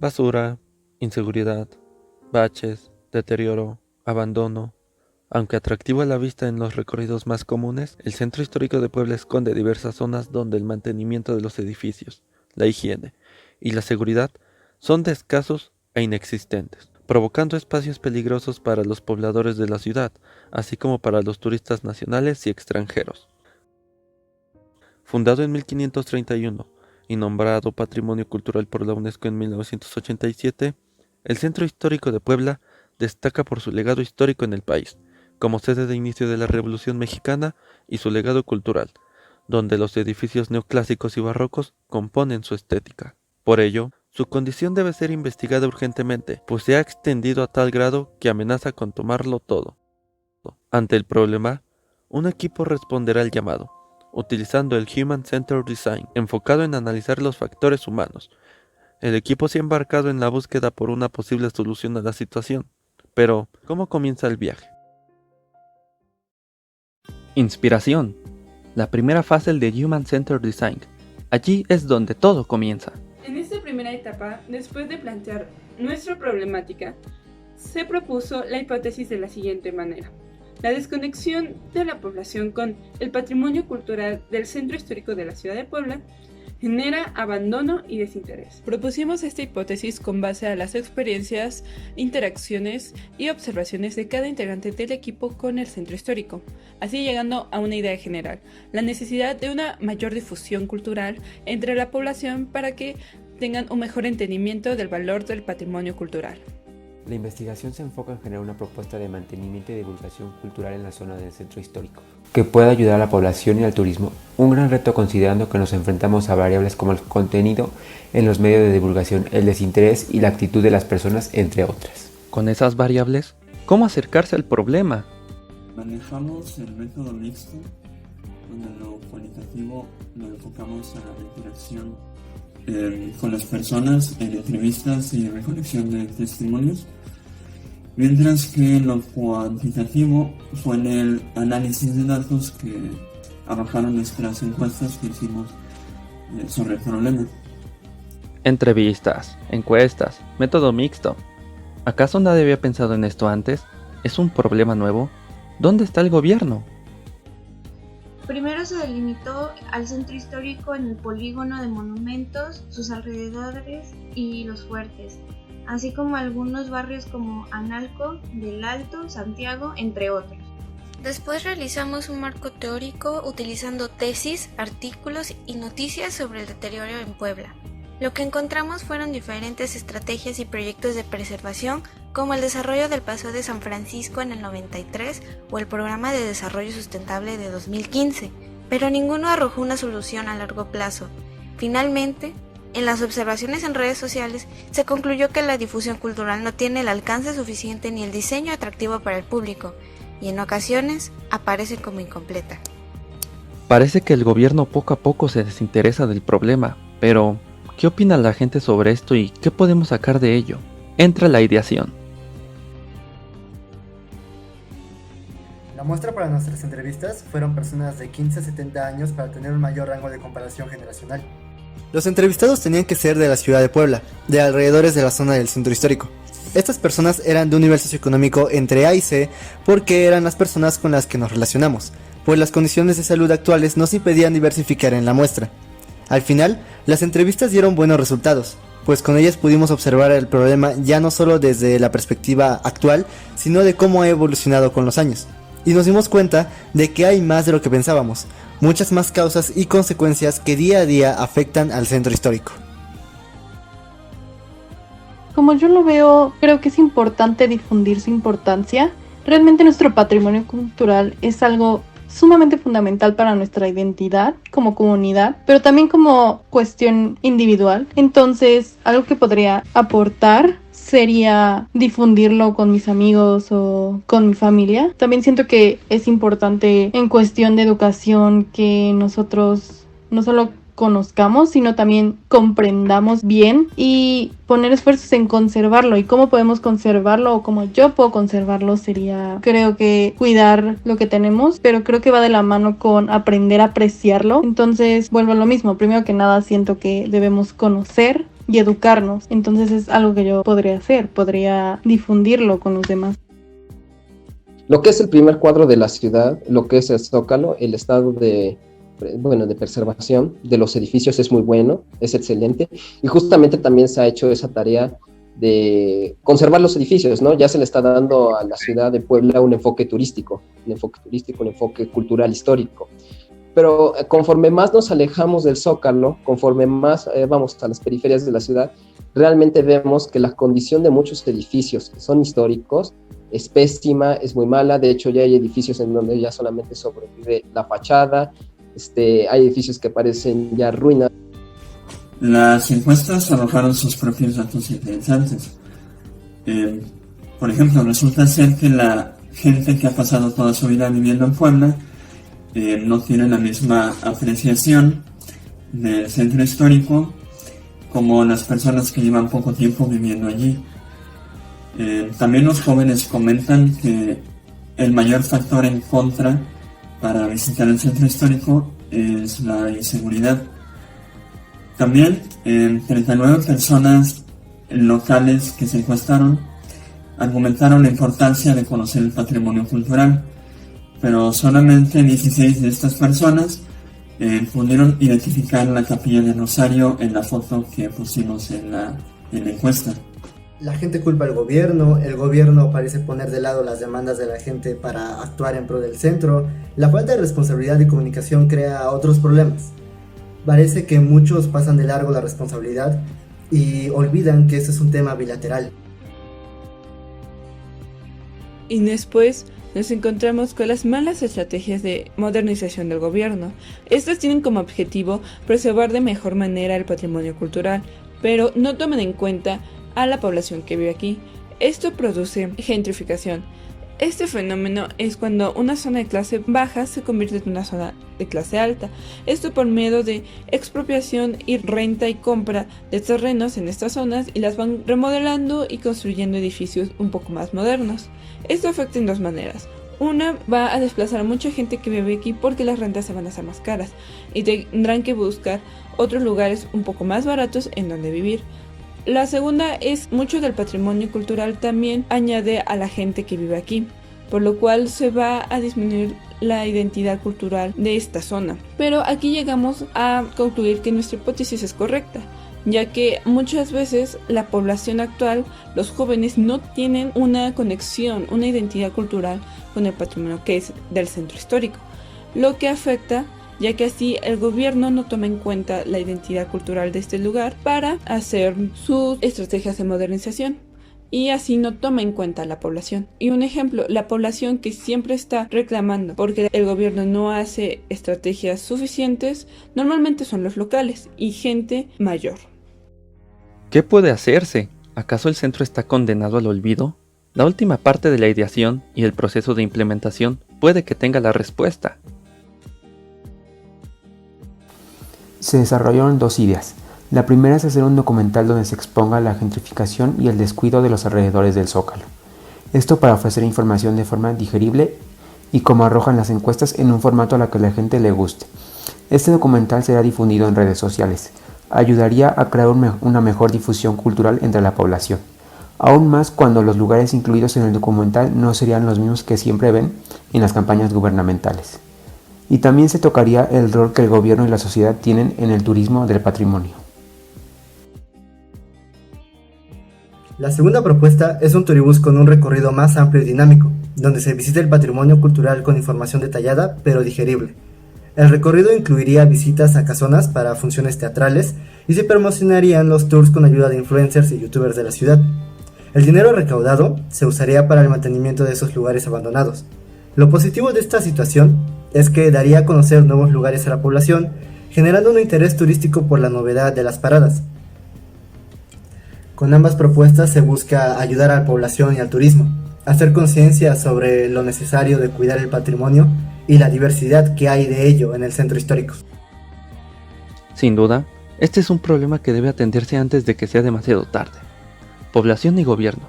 Basura, inseguridad, baches, deterioro, abandono. Aunque atractivo a la vista en los recorridos más comunes, el centro histórico de Puebla esconde diversas zonas donde el mantenimiento de los edificios, la higiene y la seguridad son de escasos e inexistentes, provocando espacios peligrosos para los pobladores de la ciudad, así como para los turistas nacionales y extranjeros. Fundado en 1531 y nombrado Patrimonio Cultural por la UNESCO en 1987, el Centro Histórico de Puebla destaca por su legado histórico en el país, como sede de inicio de la Revolución Mexicana y su legado cultural, donde los edificios neoclásicos y barrocos componen su estética. Por ello, su condición debe ser investigada urgentemente, pues se ha extendido a tal grado que amenaza con tomarlo todo. Ante el problema, un equipo responderá al llamado, utilizando el Human Centered Design, enfocado en analizar los factores humanos. El equipo se ha embarcado en la búsqueda por una posible solución a la situación. Pero, ¿cómo comienza el viaje? Inspiración. La primera fase del Human Centered Design. Allí es donde todo comienza. En esta primera etapa, después de plantear nuestra problemática, se propuso la hipótesis de la siguiente manera. La desconexión de la población con el patrimonio cultural del centro histórico de la ciudad de Puebla genera abandono y desinterés. Propusimos esta hipótesis con base a las experiencias, interacciones y observaciones de cada integrante del equipo con el centro histórico, así llegando a una idea general, la necesidad de una mayor difusión cultural entre la población para que tengan un mejor entendimiento del valor del patrimonio cultural. La investigación se enfoca en generar una propuesta de mantenimiento y divulgación cultural en la zona del centro histórico, que pueda ayudar a la población y al turismo, un gran reto considerando que nos enfrentamos a variables como el contenido en los medios de divulgación, el desinterés y la actitud de las personas, entre otras. Con esas variables, ¿cómo acercarse al problema? Manejamos el método mixto, donde lo cualitativo lo enfocamos a la interacción con las personas en entrevistas y recolección de testimonios, mientras que lo cuantitativo fue en el análisis de datos que arrojaron nuestras encuestas que hicimos sobre el problema. Entrevistas, encuestas, método mixto. ¿Acaso nadie había pensado en esto antes? ¿Es un problema nuevo? ¿Dónde está el gobierno? Primero se delimitó al centro histórico en el polígono de monumentos, sus alrededores y los fuertes, así como algunos barrios como Analco, Del Alto, Santiago, entre otros. Después realizamos un marco teórico utilizando tesis, artículos y noticias sobre el deterioro en Puebla. Lo que encontramos fueron diferentes estrategias y proyectos de preservación, como el desarrollo del Paseo de San Francisco en el 93 o el Programa de Desarrollo Sustentable de 2015, pero ninguno arrojó una solución a largo plazo. Finalmente, en las observaciones en redes sociales, se concluyó que la difusión cultural no tiene el alcance suficiente ni el diseño atractivo para el público, y en ocasiones aparece como incompleta. Parece que el gobierno poco a poco se desinteresa del problema, pero ¿qué opina la gente sobre esto y qué podemos sacar de ello? Entra la ideación. La muestra para nuestras entrevistas fueron personas de 15 a 70 años para tener un mayor rango de comparación generacional. Los entrevistados tenían que ser de la ciudad de Puebla, de alrededores de la zona del centro histórico. Estas personas eran de un nivel socioeconómico entre A y C porque eran las personas con las que nos relacionamos, pues las condiciones de salud actuales nos impedían diversificar en la muestra. Al final, las entrevistas dieron buenos resultados, pues con ellas pudimos observar el problema ya no solo desde la perspectiva actual, sino de cómo ha evolucionado con los años. Y nos dimos cuenta de que hay más de lo que pensábamos, muchas más causas y consecuencias que día a día afectan al centro histórico. Como yo lo veo, creo que es importante difundir su importancia. Realmente nuestro patrimonio cultural es algo sumamente fundamental para nuestra identidad como comunidad, pero también como cuestión individual. Entonces, algo que podría aportar sería difundirlo con mis amigos o con mi familia. También siento que es importante en cuestión de educación que nosotros no solo conozcamos, sino también comprendamos bien y poner esfuerzos en conservarlo. Y cómo podemos conservarlo o cómo yo puedo conservarlo sería, creo que cuidar lo que tenemos, pero creo que va de la mano con aprender a apreciarlo. Entonces vuelvo a lo mismo, primero que nada siento que debemos conocer y educarnos. Entonces es algo que yo podría hacer, podría difundirlo con los demás. Lo que es el primer cuadro de la ciudad, lo que es el Zócalo, el estado de preservación de los edificios es muy bueno, es excelente, y justamente también se ha hecho esa tarea de conservar los edificios, ¿no? Ya se le está dando a la ciudad de Puebla un enfoque turístico, un enfoque cultural histórico. Pero conforme más nos alejamos del Zócalo, conforme más vamos a las periferias de la ciudad, realmente vemos que la condición de muchos edificios que son históricos es pésima, es muy mala. De hecho, ya hay edificios en donde ya solamente sobrevive la fachada, hay edificios que parecen ya ruinas. Las encuestas arrojaron sus propios datos interesantes. Por ejemplo, resulta ser que la gente que ha pasado toda su vida viviendo en Puebla no tiene la misma apreciación del centro histórico como las personas que llevan poco tiempo viviendo allí. También los jóvenes comentan que el mayor factor en contra para visitar el centro histórico es la inseguridad. También 39 personas locales que se encuestaron argumentaron la importancia de conocer el patrimonio cultural, pero solamente 16 de estas personas pudieron identificar la Capilla del Rosario en la foto que pusimos en la encuesta. La gente culpa al gobierno, el gobierno parece poner de lado las demandas de la gente para actuar en pro del centro, la falta de responsabilidad y comunicación crea otros problemas. Parece que muchos pasan de largo la responsabilidad y olvidan que este es un tema bilateral. Y después nos encontramos con las malas estrategias de modernización del gobierno. Estas tienen como objetivo preservar de mejor manera el patrimonio cultural, pero no toman en cuenta a la población que vive aquí. Esto produce gentrificación. Este fenómeno es cuando una zona de clase baja se convierte en una zona de clase alta. Esto por medio de expropiación y renta y compra de terrenos en estas zonas y las van remodelando y construyendo edificios un poco más modernos. Esto afecta en dos maneras. Una, va a desplazar a mucha gente que vive aquí porque las rentas se van a hacer más caras y tendrán que buscar otros lugares un poco más baratos en donde vivir. La segunda es mucho del patrimonio cultural también añade a la gente que vive aquí, por lo cual se va a disminuir la identidad cultural de esta zona. Pero aquí llegamos a concluir que nuestra hipótesis es correcta, ya que muchas veces la población actual, los jóvenes, no tienen una conexión, una identidad cultural con el patrimonio que es del centro histórico, lo que afecta, ya que así el gobierno no toma en cuenta la identidad cultural de este lugar para hacer sus estrategias de modernización y así no toma en cuenta a la población. Y un ejemplo, la población que siempre está reclamando porque el gobierno no hace estrategias suficientes, normalmente son los locales y gente mayor. ¿Qué puede hacerse? ¿Acaso el centro está condenado al olvido? La última parte de la ideación y el proceso de implementación puede que tenga la respuesta. Se desarrollaron dos ideas. La primera es hacer un documental donde se exponga la gentrificación y el descuido de los alrededores del Zócalo. Esto para ofrecer información de forma digerible y, como arrojan las encuestas, en un formato a la que la gente le guste. Este documental será difundido en redes sociales. Ayudaría a crear una mejor difusión cultural entre la población. Aún más cuando los lugares incluidos en el documental no serían los mismos que siempre ven en las campañas gubernamentales. Y también se tocaría el rol que el gobierno y la sociedad tienen en el turismo del patrimonio. La segunda propuesta es un turibús con un recorrido más amplio y dinámico, donde se visite el patrimonio cultural con información detallada pero digerible. El recorrido incluiría visitas a casonas para funciones teatrales y se promocionarían los tours con ayuda de influencers y youtubers de la ciudad. El dinero recaudado se usaría para el mantenimiento de esos lugares abandonados. Lo positivo de esta situación es que daría a conocer nuevos lugares a la población, generando un interés turístico por la novedad de las paradas. Con ambas propuestas se busca ayudar a la población y al turismo, hacer conciencia sobre lo necesario de cuidar el patrimonio y la diversidad que hay de ello en el centro histórico. Sin duda, este es un problema que debe atenderse antes de que sea demasiado tarde. Población y gobierno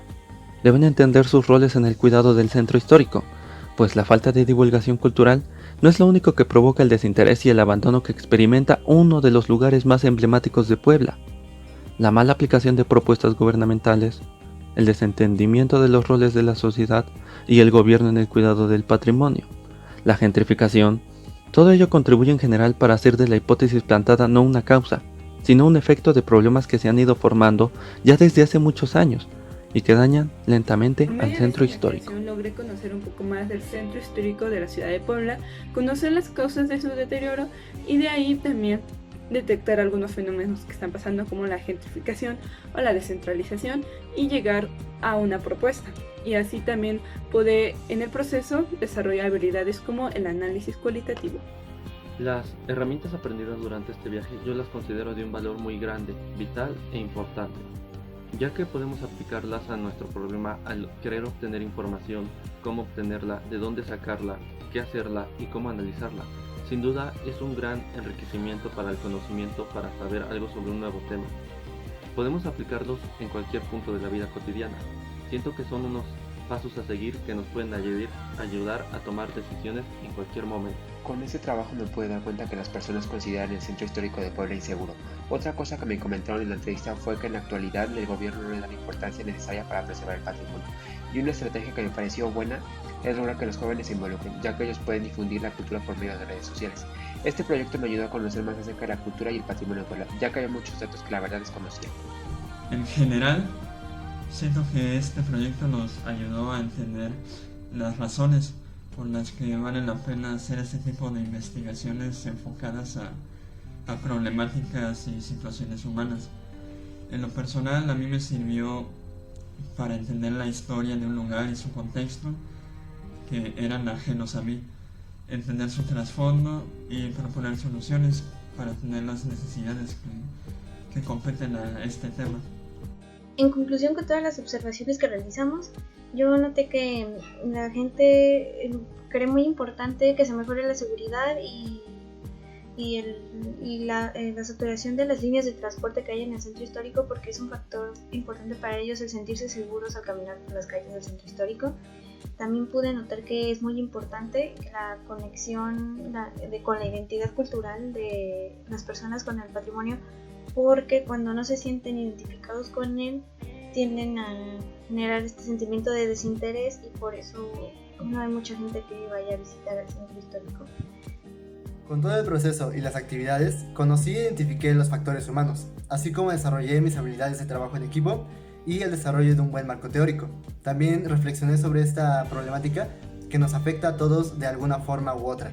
deben entender sus roles en el cuidado del centro histórico, pues la falta de divulgación cultural no es lo único que provoca el desinterés y el abandono que experimenta uno de los lugares más emblemáticos de Puebla. la mala aplicación de propuestas gubernamentales, el desentendimiento de los roles de la sociedad y el gobierno en el cuidado del patrimonio, la gentrificación. Todo ello contribuye en general para hacer de la hipótesis plantada no una causa, sino un efecto de problemas que se han ido formando ya desde hace muchos años y que dañan lentamente Por al medio centro de esta histórico. investigación logré conocer un poco más del centro histórico de la ciudad de Puebla, conocer las causas de su deterioro y de ahí también detectar algunos fenómenos que están pasando como la gentrificación o la descentralización y llegar a una propuesta. Y así también pude en el proceso desarrollar habilidades como el análisis cualitativo. Las herramientas aprendidas durante este viaje yo las considero de un valor muy grande, vital e importante, ya que podemos aplicarlas a nuestro problema al querer obtener información, cómo obtenerla, de dónde sacarla, qué hacerla y cómo analizarla. Sin duda es un gran enriquecimiento para el conocimiento para saber algo sobre un nuevo tema. Podemos aplicarlos en cualquier punto de la vida cotidiana. Siento que son unos pasos a seguir que nos pueden ayudar a tomar decisiones en cualquier momento. Con este trabajo me pude dar cuenta que las personas consideran el centro histórico de Puebla inseguro. Otra cosa que me comentaron en la entrevista fue que en la actualidad el gobierno no le da la importancia necesaria para preservar el patrimonio. Y una estrategia que me pareció buena es lograr que los jóvenes se involucren, ya que ellos pueden difundir la cultura por medio de redes sociales. Este proyecto me ayudó a conocer más acerca de la cultura y el patrimonio de Puebla, ya que había muchos datos que la verdad desconocía. En general, siento que este proyecto nos ayudó a entender las razones por las que vale la pena hacer este tipo de investigaciones enfocadas a problemáticas y situaciones humanas. En lo personal, a mí me sirvió para entender la historia de un lugar y su contexto que eran ajenos a mí, entender su trasfondo y proponer soluciones para atender las necesidades que competen a este tema. En conclusión, con todas las observaciones que realizamos, yo noté que la gente cree muy importante que se mejore la seguridad y la saturación de las líneas de transporte que hay en el centro histórico, porque es un factor importante para ellos el sentirse seguros al caminar por las calles del centro histórico. También pude notar que es muy importante la conexión con la identidad cultural de las personas con el patrimonio, porque cuando no se sienten identificados con él tienden a generar este sentimiento de desinterés y por eso no hay mucha gente que vaya a visitar el centro histórico. Con todo el proceso y las actividades, conocí e identifiqué los factores humanos, así como desarrollé mis habilidades de trabajo en equipo y el desarrollo de un buen marco teórico. También reflexioné sobre esta problemática que nos afecta a todos de alguna forma u otra.